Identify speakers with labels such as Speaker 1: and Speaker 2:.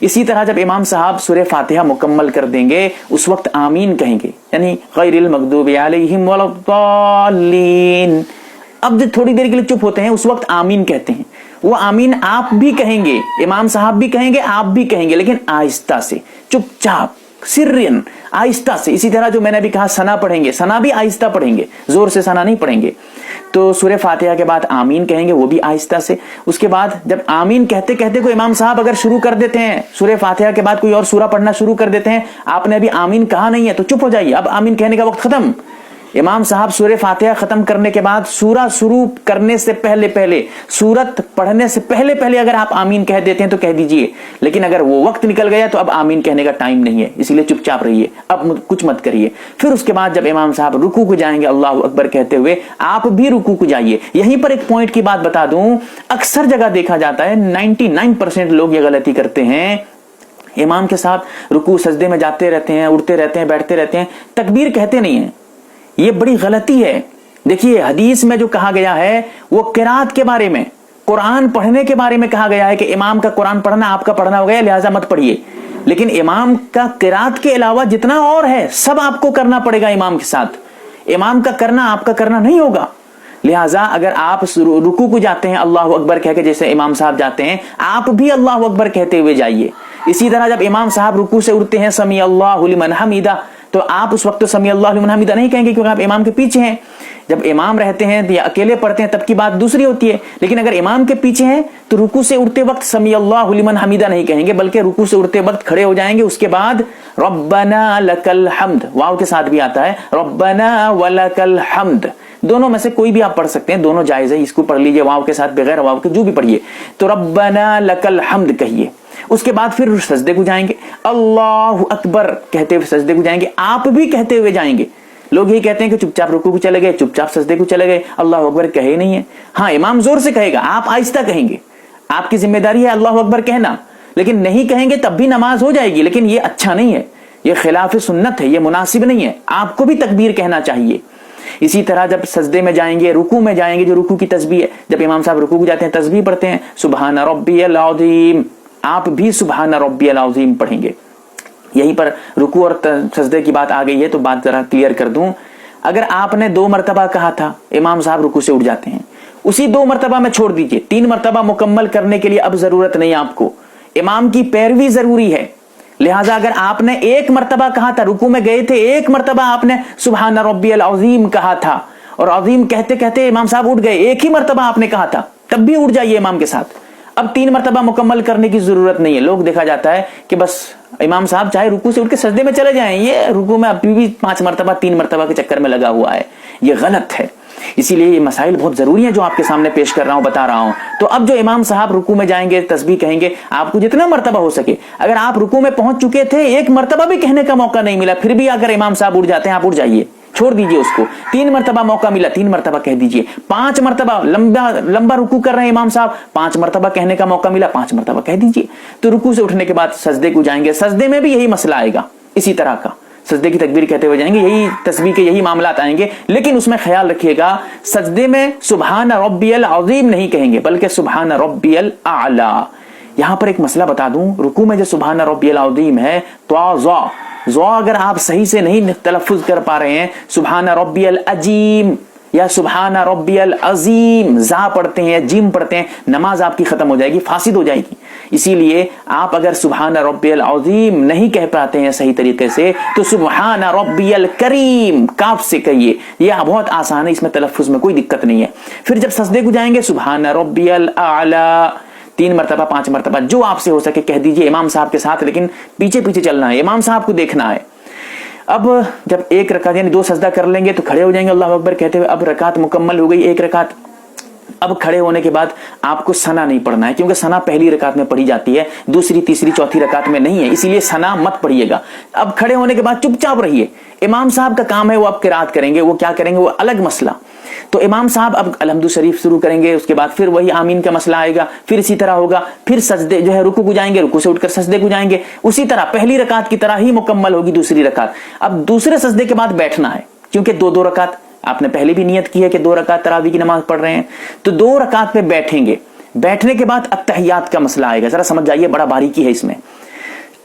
Speaker 1: اسی طرح جب امام صاحب سورہ فاتحہ مکمل کر دیں گے اس وقت آمین کہیں گے، یعنی غیر المغضوب علیہم ولا الضالین. اب جب تھوڑی دیر کے لیے چپ ہوتے ہیں اس وقت آمین کہتے ہیں. وہ آمین آپ بھی کہیں گے، امام صاحب بھی کہیں گے، آپ بھی کہیں گے، لیکن آہستہ سے، چپ چاپ، سرین، آہستہ سے. اسی طرح جو میں نے بھی کہا ثنا پڑھیں گے، ثنا بھی آہستہ پڑھیں گے، زور سے ثنا نہیں پڑھیں گے. تو سورہ فاتحہ کے بعد آمین کہیں گے، وہ بھی آہستہ سے. اس کے بعد جب آمین کہتے کہتے کوئی امام صاحب اگر شروع کر دیتے ہیں سورہ فاتحہ کے بعد کوئی اور سورہ پڑھنا شروع کر دیتے ہیں، آپ نے ابھی آمین کہا نہیں ہے تو چپ ہو جائیے، اب آمین کہنے کا وقت ختم. امام صاحب سورہ فاتحہ ختم کرنے کے بعد سورہ شروع کرنے سے پہلے سورت پڑھنے سے پہلے اگر آپ آمین کہہ دیتے ہیں تو کہہ دیجئے، لیکن اگر وہ وقت نکل گیا تو اب آمین کہنے کا ٹائم نہیں ہے، اسی لیے چپ چاپ رہیے، اب کچھ مت کریے. پھر اس کے بعد جب امام صاحب رکوع کو جائیں گے اللہ اکبر کہتے ہوئے، آپ بھی رکوع کو جائیے. یہیں پر ایک پوائنٹ کی بات بتا دوں، اکثر جگہ دیکھا جاتا ہے 99% لوگ یہ غلطی کرتے ہیں، امام کے ساتھ رکوع سجدے میں جاتے رہتے ہیں، اڑتے رہتے ہیں، بیٹھتے رہتے ہیں، تکبیر کہتے نہیں ہیں. یہ بڑی غلطی ہے. دیکھیے حدیث میں جو کہا گیا ہے وہ قرات کے بارے میں، قرآن پڑھنے کے بارے میں کہا گیا ہے کہ امام کا قرآن پڑھنا آپ کا پڑھنا ہو گیا لہٰذا مت پڑھیے. لیکن امام کا قرات کے علاوہ جتنا اور ہے سب آپ کو کرنا پڑے گا امام کے ساتھ. امام کا کرنا آپ کا کرنا نہیں ہوگا. لہٰذا اگر آپ رکوع کو جاتے ہیں اللہ اکبر کہہ کے جیسے امام صاحب جاتے ہیں، آپ بھی اللہ اکبر کہتے ہوئے جائیے. اسی طرح جب امام صاحب رکوع سے اٹھتے ہیں سمیع اللہ لمن حمیدہ، تو آپ اس وقت تو سمیع اللہ لمن حمیدہ نہیں کہیں گے کیونکہ آپ امام کے پیچھے ہیں. جب امام رہتے ہیں یا اکیلے پڑھتے ہیں تب کی بات دوسری ہوتی ہے، لیکن اگر امام کے پیچھے ہیں تو رکوع سے اٹھتے وقت سمیع اللہ لمن حمیدہ نہیں کہیں گے، بلکہ رکوع سے اٹھتے وقت کھڑے ہو جائیں گے. اس کے بعد ربنا لک الحمد، واو کے ساتھ بھی آتا ہے ربنا ولک الحمد، دونوں میں سے کوئی بھی آپ پڑھ سکتے ہیں، دونوں جائز ہے. اس کو پڑھ لیجئے واو کے ساتھ، بغیر واو کے جو بھی پڑھیے. تو ربنا لک الحمد کہیے. اس کے بعد پھر سجدے کو جائیں گے، اللہ اکبر کہتے ہوئے سجدے کو جائیں گے، آپ بھی کہتے ہوئے جائیں گے. لوگ یہی کہتے ہیں کہ چپ چاپ رکوع کو چلے گئے، چپ چاپ سجدے کو چلے گئے، اللہ اکبر کہے نہیں ہے. ہاں امام زور سے کہے گا، آپ آہستہ کہیں گے، آپ کی ذمہ داری ہے اللہ اکبر کہنا، لیکن نہیں کہیں گے تب بھی نماز ہو جائے گی. لیکن یہ اچھا نہیں ہے، یہ خلاف سنت ہے، یہ مناسب نہیں ہے. آپ کو بھی تکبیر کہنا چاہیے. اسی طرح جب سجدے میں جائیں گے، رکوع میں جائیں گے، جو رکوع کی تسبیح ہے، جب امام صاحب رکوع کو جاتے ہیں تسبیح پڑھتے ہیں سبحان ربی العظیم، آپ بھی سبحان ربی العظیم پڑھیں گے. یہیں پر رکوع اور سجدے کی بات آ گئی ہے تو بات ذرا کلیئر کر دوں. اگر آپ نے 2 مرتبہ کہا تھا، امام صاحب رکوع سے اٹھ جاتے ہیں، اسی 2 مرتبہ میں چھوڑ دیجئے، 3 مرتبہ مکمل کرنے کے لیے اب ضرورت نہیں آپ کو. امام کی پیروی ضروری ہے. لہٰذا اگر آپ نے 1 مرتبہ کہا تھا، رکوع میں گئے تھے، 1 مرتبہ آپ نے سبحان ربی العظیم کہا تھا اور عظیم کہتے کہتے امام صاحب اٹھ گئے، 1 ہی مرتبہ آپ نے کہا تھا، تب بھی اٹھ جائیے امام کے ساتھ. اب 3 مرتبہ مکمل کرنے کی ضرورت نہیں ہے. لوگ دیکھا جاتا ہے کہ بس امام صاحب چاہے رکوع سے اٹھ کے سجدے میں چلے جائیں، یہ رکوع میں ابھی بھی 5 مرتبہ 3 مرتبہ کے چکر میں لگا ہوا ہے، یہ غلط ہے. اسی لیے یہ مسائل بہت ضروری ہیں جو آپ کے سامنے پیش کر رہا ہوں، بتا رہا ہوں. تو اب جو امام صاحب رکوع میں جائیں گے، تسبیح کہیں گے، آپ کو جتنا مرتبہ ہو سکے. اگر آپ رکوع میں پہنچ چکے تھے، 1 مرتبہ بھی کہنے کا موقع نہیں ملا، پھر بھی اگر امام صاحب اٹھ جاتے ہیں، آپ اٹھ جائیے، چھوڑ دیجئے اس کو. 3 مرتبہ موقع ملا، 3 مرتبہ کہہ دیجئے. 5 مرتبہ لمبا رکوع کر رہے ہیں امام صاحب، 5 مرتبہ کہنے کا موقع ملا، 5 مرتبہ کہہ دیجئے. تو رکوع سے اٹھنے کے بعد سجدے کو جائیں گے، سجدے میں بھی یہی مسئلہ آئے گا، اسی طرح کا سجدے کی تکبیر کہتے ہوئے جائیں گے، یہی تسبیح کے یہی معاملات آئیں گے. لیکن اس میں خیال رکھیے گا، سجدے میں سبحان ربی العظیم نہیں کہیں گے بلکہ سبحان ربی الاعلی. یہاں پر ایک مسئلہ بتا دوں، رکوع میں جو سبحان ربی العظیم ہے تو ضا اگر آپ صحیح سے نہیں تلفظ کر پا رہے ہیں، سبحان ربی العظیم یا سبحان ربی العظیم، زا پڑھتے ہیں، جیم پڑھتے ہیں، نماز آپ کی ختم ہو جائے گی، فاسد ہو جائے گی. اسی لیے آپ اگر سبحان ربی العظیم نہیں کہہ پاتے ہیں صحیح طریقے سے تو سبحان ربی الکریم کاف سے کہیے. یہ بہت آسان ہے، اس میں تلفظ میں کوئی دقت نہیں ہے. پھر جب سجدے کو جائیں گے سبحان ربی الاعلی، 3 مرتبہ 5 مرتبہ جو آپ سے ہو سکے کہہ دیجئے امام صاحب کے ساتھ، لیکن پیچھے پیچھے چلنا ہے، امام صاحب کو دیکھنا ہے. اب جب 1 رکعت یعنی 2 سجدہ کر لیں گے تو کھڑے ہو جائیں گے اللہ اکبر کہتے ہوئے. اب رکعت مکمل ہو گئی، 1 رکعت. اب کھڑے ہونے کے بعد آپ کو ثنا نہیں پڑھنا ہے کیونکہ ثنا پہلی رکعت میں پڑھی جاتی ہے، دوسری تیسری چوتھی رکعت میں نہیں ہے، اسی لیے ثنا مت پڑھیے گا. اب کھڑے ہونے کے بعد چپ چاپ رہیے. امام صاحب کا کام ہے وہ اب قرات کریں گے، وہ کیا کریں گے وہ الگ مسئلہ. تو امام صاحب اب الحمد شریف شروع کریں گے، اس کے بعد پھر وہی آمین کا مسئلہ آئے گا، پھر اسی طرح ہوگا. پھر سجدے جو ہے رکوع کو جائیں گے، رکوع سے اٹھ کر سجدے کو جائیں گے، اسی طرح پہلی رکعت کی طرح ہی مکمل ہوگی دوسری رکعت. اب دوسرے سجدے کے بعد بیٹھنا ہے کیونکہ 2 رکعت آپ نے پہلے بھی نیت کی ہے کہ 2 رکعت تراویح کی نماز پڑھ رہے ہیں، تو 2 رکعت پہ بیٹھیں گے. بیٹھنے کے بعد اتحیات کا مسئلہ آئے گا، ذرا سمجھ جائیے، بڑا باریکی ہے اس میں.